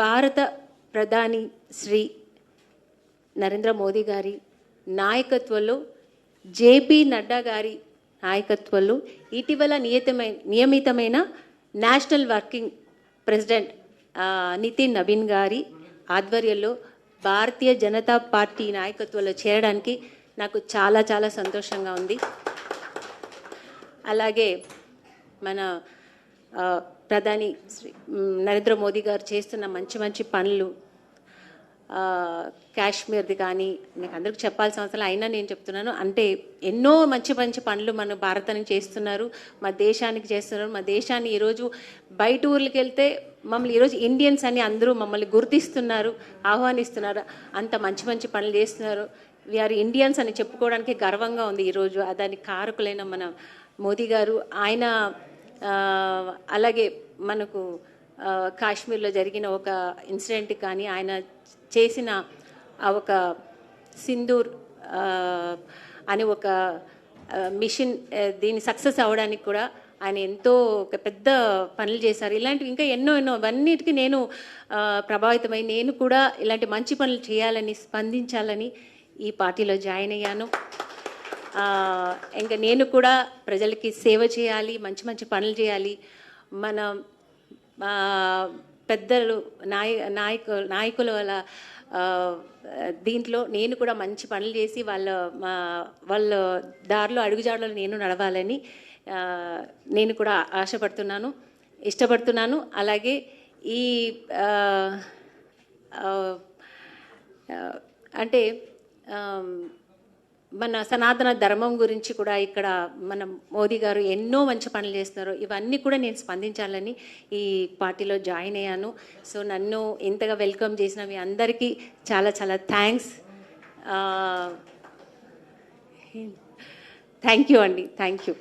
భారత ప్రధాని శ్రీ నరేంద్ర మోదీ గారి నాయకత్వంలో, జేపీ నడ్డా గారి నాయకత్వంలో ఇటీవల నియమితమైన నేషనల్ వర్కింగ్ ప్రెసిడెంట్ నితిన్ నవీన్ గారి ఆధ్వర్యంలో భారతీయ జనతా పార్టీ నాయకత్వంలో చేరడానికి నాకు చాలా చాలా సంతోషంగా ఉంది. అలాగే మన ప్రధాని శ్రీ నరేంద్ర మోదీ గారు చేస్తున్న మంచి మంచి పనులు, కాశ్మీర్ది కానీ నాకు అందరికి చెప్పాల్సిన అవసరం అయినా నేను చెప్తున్నాను. అంటే ఎన్నో మంచి మంచి పనులు మన భారతానికి చేస్తున్నారు, మా దేశానికి చేస్తున్నారు. మా దేశాన్ని ఈరోజు బయట ఊర్లకి వెళ్తే మమ్మల్ని ఈరోజు ఇండియన్స్ అని అందరూ మమ్మల్ని గుర్తిస్తున్నారు, ఆహ్వానిస్తున్నారు. అంత మంచి మంచి పనులు చేస్తున్నారు. వీఆర్ ఇండియన్స్ అని చెప్పుకోవడానికి గర్వంగా ఉంది ఈరోజు. దానికి కారకులైన మన మోదీ గారు, ఆయన అలాగే మనకు కాశ్మీర్లో జరిగిన ఒక ఇన్సిడెంట్ కానీ, ఆయన చేసిన ఒక సింధూర్ అని ఒక మిషన్, దీన్ని సక్సెస్ అవ్వడానికి కూడా ఆయన ఎంతో ఒక పెద్ద పనులు చేశారు. ఇలాంటివి ఇంకా ఎన్నో ఎన్నో అన్నిటికీ నేను ప్రభావితమై నేను కూడా ఇలాంటి మంచి పనులు చేయాలని, స్పందించాలని ఈ పార్టీలో జాయిన్ అయ్యాను. ఇంకా నేను కూడా ప్రజలకి సేవ చేయాలి, మంచి మంచి పనులు చేయాలి. మన పెద్దలు నాయకుల వల్ల దీంట్లో నేను కూడా మంచి పనులు చేసి వాళ్ళ దారిలో అడుగుజాడలో నేను నడవాలని నేను కూడా ఆశపడుతున్నాను, ఇష్టపడుతున్నాను. అలాగే ఈ అంటే మన సనాతన ధర్మం గురించి కూడా ఇక్కడ మన మోదీ గారు ఎన్నో మంచి పనులు చేస్తున్నారు. ఇవన్నీ కూడా నేను స్పందించాలని ఈ పార్టీలో జాయిన్ అయ్యాను. సో నన్ను ఇంతగా వెల్కమ్ చేసిన మీ అందరికీ చాలా చాలా థ్యాంక్స్. థ్యాంక్ యూ అండి, థ్యాంక్ యూ.